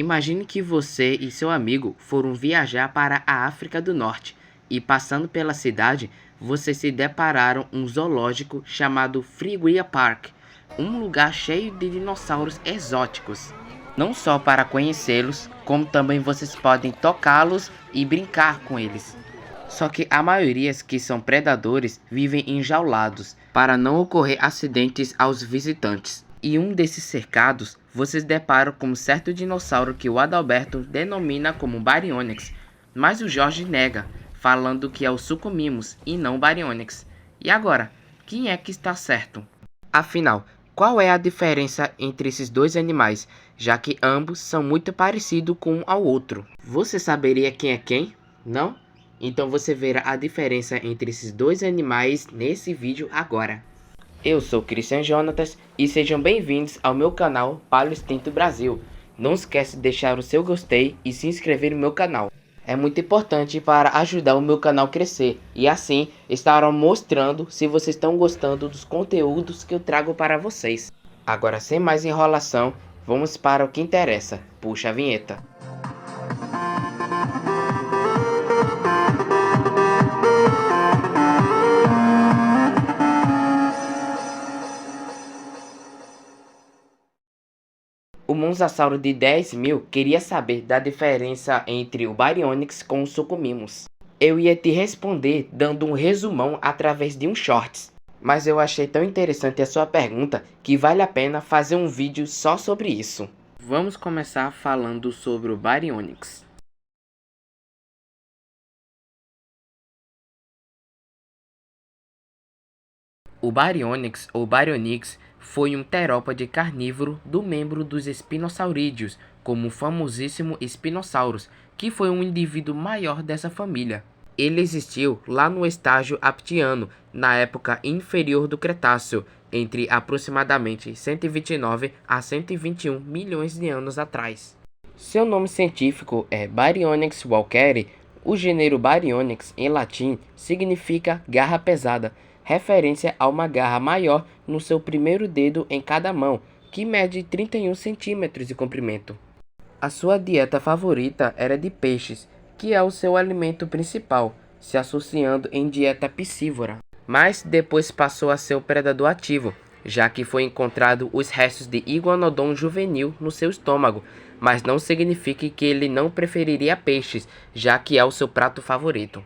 Imagine que você e seu amigo foram viajar para a África do Norte e, passando pela cidade, vocês se depararam um zoológico chamado Friguia Park, um lugar cheio de dinossauros exóticos. Não só para conhecê-los, como também vocês podem tocá-los e brincar com eles. Só que a maioria que são predadores vivem enjaulados para não ocorrer acidentes aos visitantes. E um desses cercados, vocês deparam com um certo dinossauro que o Adalberto denomina como Baryonyx, mas o Jorge nega, falando que é o Suchomimus e não Baryonyx. E agora, quem é que está certo? Afinal, qual é a diferença entre esses dois animais, já que ambos são muito parecidos com um ao outro? Você saberia quem é quem? Não? Então você verá a diferença entre esses dois animais nesse vídeo agora. Eu sou Christian Jonatas e sejam bem-vindos ao meu canal Paleo Extinto Brasil. Não esquece de deixar o seu gostei e se inscrever no meu canal. É muito importante para ajudar o meu canal a crescer e assim estarão mostrando se vocês estão gostando dos conteúdos que eu trago para vocês. Agora, sem mais enrolação, vamos para o que interessa. Puxa a vinheta. O Mosasauro de 10.000 queria saber da diferença entre o Baryonyx com o Suchomimus. Eu ia te responder dando um resumão através de um shorts, mas eu achei tão interessante a sua pergunta que vale a pena fazer um vídeo só sobre isso. Vamos começar falando sobre o Baryonyx. O Baryonyx ou Baryonyx foi um terópode carnívoro do membro dos espinossaurídeos, como o famosíssimo Spinosaurus, que foi um indivíduo maior dessa família. Ele existiu lá no estágio aptiano, na época inferior do Cretáceo, entre aproximadamente 129 a 121 milhões de anos atrás. Seu nome científico é Baryonyx walkeri. O gênero Baryonyx, em latim, significa garra pesada, referência a uma garra maior no seu primeiro dedo em cada mão, que mede 31 centímetros de comprimento. A sua dieta favorita era de peixes, que é o seu alimento principal, se associando em dieta piscívora. Mas depois passou a ser o predador ativo, já que foi encontrado os restos de Iguanodon juvenil no seu estômago, mas não significa que ele não preferiria peixes, já que é o seu prato favorito.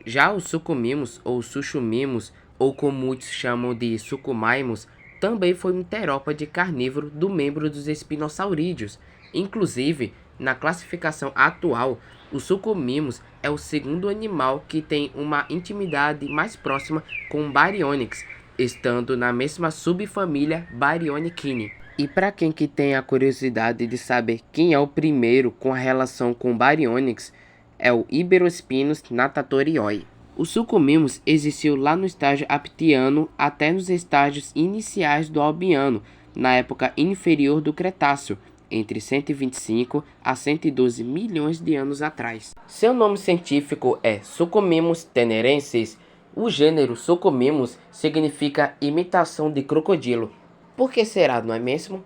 Já os Suchomimus ou Suchomimus, ou como muitos chamam de Suchomimus, também foi um terópode carnívoro do membro dos espinossaurídeos. Inclusive, na classificação atual, o Suchomimus é o segundo animal que tem uma intimidade mais próxima com o Baryonyx, estando na mesma subfamília Baryonychini. E para quem que tem a curiosidade de saber quem é o primeiro com a relação com o Baryonyx, é o Iberospinus natatorioi. O Suchomimus existiu lá no estágio aptiano até nos estágios iniciais do albiano, na época inferior do Cretáceo, entre 125 a 112 milhões de anos atrás. Seu nome científico é Suchomimus tenerensis. O gênero Suchomimus significa imitação de crocodilo. Por que será, não é mesmo?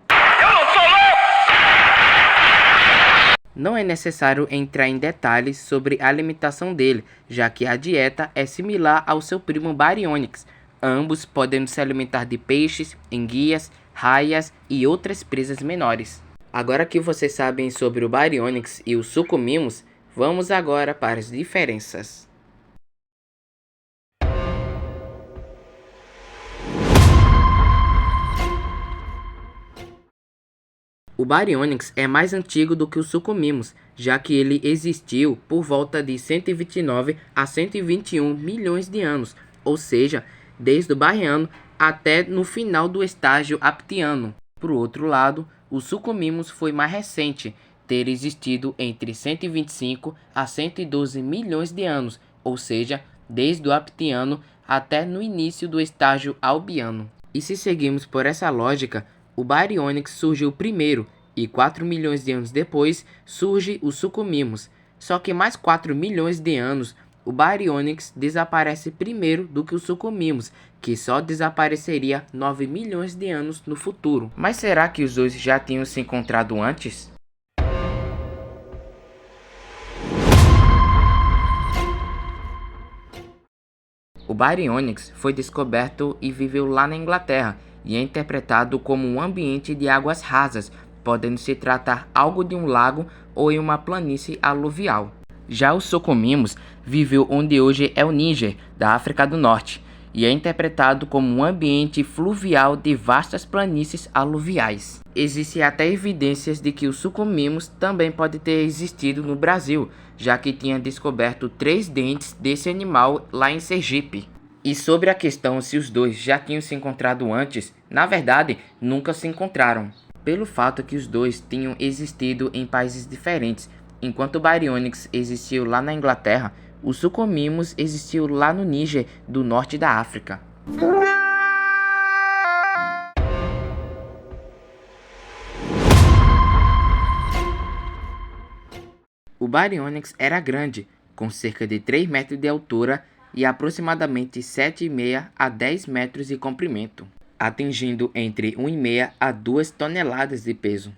Não é necessário entrar em detalhes sobre a alimentação dele, já que a dieta é similar ao seu primo Baryonyx, ambos podendo se alimentar de peixes, enguias, raias e outras presas menores. Agora que vocês sabem sobre o Baryonyx e o Suchomimus, vamos agora para as diferenças. O Baryonyx é mais antigo do que o Suchomimus, já que ele existiu por volta de 129 a 121 milhões de anos, ou seja, desde o Barreano até no final do estágio aptiano. Por outro lado, o Suchomimus foi mais recente, ter existido entre 125 a 112 milhões de anos, ou seja, desde o aptiano até no início do estágio albiano. E se seguirmos por essa lógica, o Baryonyx surgiu primeiro e 4 milhões de anos depois surge o Suchomimus. Só que mais 4 milhões de anos o Baryonyx desaparece primeiro do que o Suchomimus, que só desapareceria 9 milhões de anos no futuro. Mas será que os dois já tinham se encontrado antes? O Baryonyx foi descoberto e viveu lá na Inglaterra, e é interpretado como um ambiente de águas rasas, podendo se tratar algo de um lago ou em uma planície aluvial. Já o Suchomimus viveu onde hoje é o Níger, da África do Norte, e é interpretado como um ambiente fluvial de vastas planícies aluviais. Existem até evidências de que o Suchomimus também pode ter existido no Brasil, já que tinha descoberto 3 dentes desse animal lá em Sergipe. E sobre a questão se os dois já tinham se encontrado antes, na verdade, nunca se encontraram, pelo fato que os dois tinham existido em países diferentes. Enquanto o Baryonyx existiu lá na Inglaterra, o Suchomimus existiu lá no Níger, do norte da África. O Baryonyx era grande, com cerca de 3 metros de altura e aproximadamente 7,5 a 10 metros de comprimento, atingindo entre 1,5 a 2 toneladas de peso.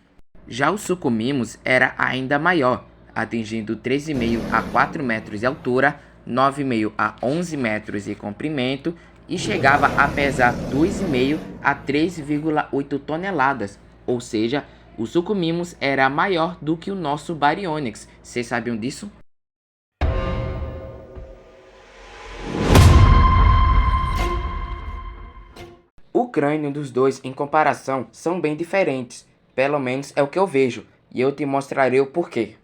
Já o Suchomimus era ainda maior, atingindo 13,5 a 4 metros de altura, 9,5 a 11 metros de comprimento e chegava a pesar 2,5 a 3,8 toneladas, ou seja, o Suchomimus era maior do que o nosso Baryonyx. Vocês sabiam disso? O crânio dos dois em comparação são bem diferentes, pelo menos é o que eu vejo, e eu te mostrarei o porquê.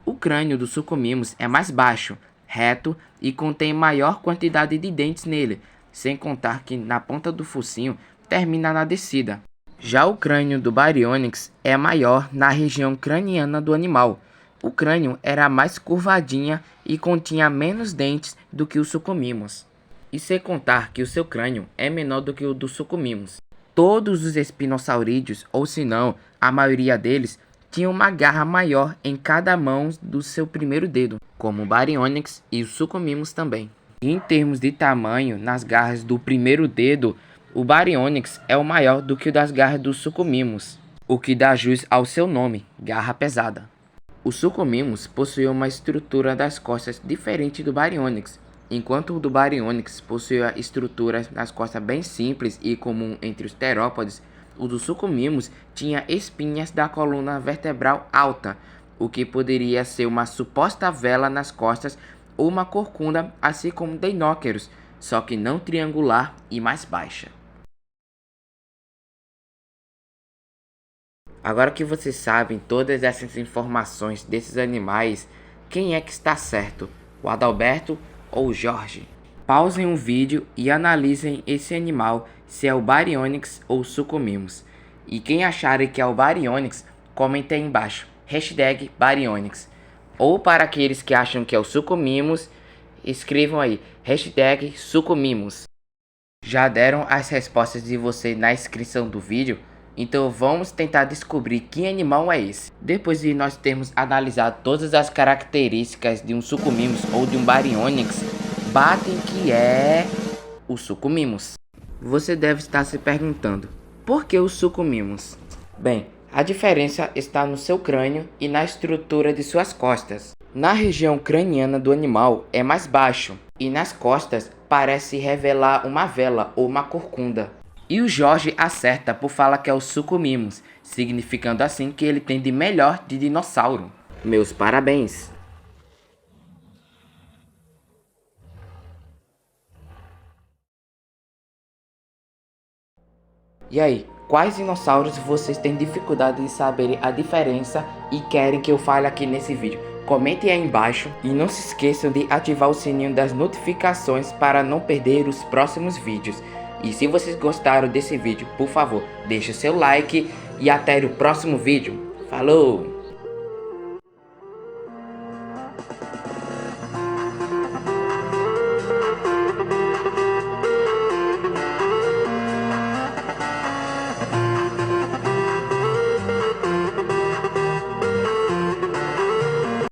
O crânio do Suchomimus é mais baixo, reto e contém maior quantidade de dentes nele, sem contar que na ponta do focinho termina na descida. Já o crânio do Baryonyx é maior na região craniana do animal. O crânio era mais curvadinha e continha menos dentes do que o Suchomimus. E sem contar que o seu crânio é menor do que o do Suchomimus. Todos os espinosaurídeos, ou se não, a maioria deles, tinham uma garra maior em cada mão do seu primeiro dedo, como o Baryonyx e o Suchomimus também. E em termos de tamanho, nas garras do primeiro dedo, o Baryonyx é o maior do que o das garras do Suchomimus, o que dá jus ao seu nome, garra pesada. O Suchomimus possuía uma estrutura das costas diferente do Baryonyx, enquanto o do Baryonyx possuía estruturas nas costas bem simples e comum entre os terópodes. O do Suchomimus tinha espinhas da coluna vertebral alta, o que poderia ser uma suposta vela nas costas ou uma corcunda, assim como Deinocheirus, só que não triangular e mais baixa. Agora que vocês sabem todas essas informações desses animais, quem é que está certo? O Adalberto ou o Jorge? Pausem o vídeo e analisem esse animal, se é o Baryonyx ou o Suchomimus. E quem acharem que é o Baryonyx, comentem aí embaixo, #Baryonyx. Ou para aqueles que acham que é o Suchomimus, escrevam aí, #Suchomimus. Já deram as respostas de vocês na descrição do vídeo? Então vamos tentar descobrir que animal é esse. Depois de nós termos analisado todas as características de um Suchomimus ou de um Baryonyx, batem que é o Suchomimus. Você deve estar se perguntando, por que o Suchomimus? Bem, a diferença está no seu crânio e na estrutura de suas costas. Na região craniana do animal é mais baixo e nas costas parece revelar uma vela ou uma corcunda. E o Jorge acerta por falar que é o Suchomimus, significando assim que ele tem de melhor de dinossauro. Meus parabéns! E aí, quais dinossauros vocês têm dificuldade de saber a diferença e querem que eu fale aqui nesse vídeo? Comentem aí embaixo e não se esqueçam de ativar o sininho das notificações para não perder os próximos vídeos. E se vocês gostaram desse vídeo, por favor, deixe seu like e até o próximo vídeo. Falou!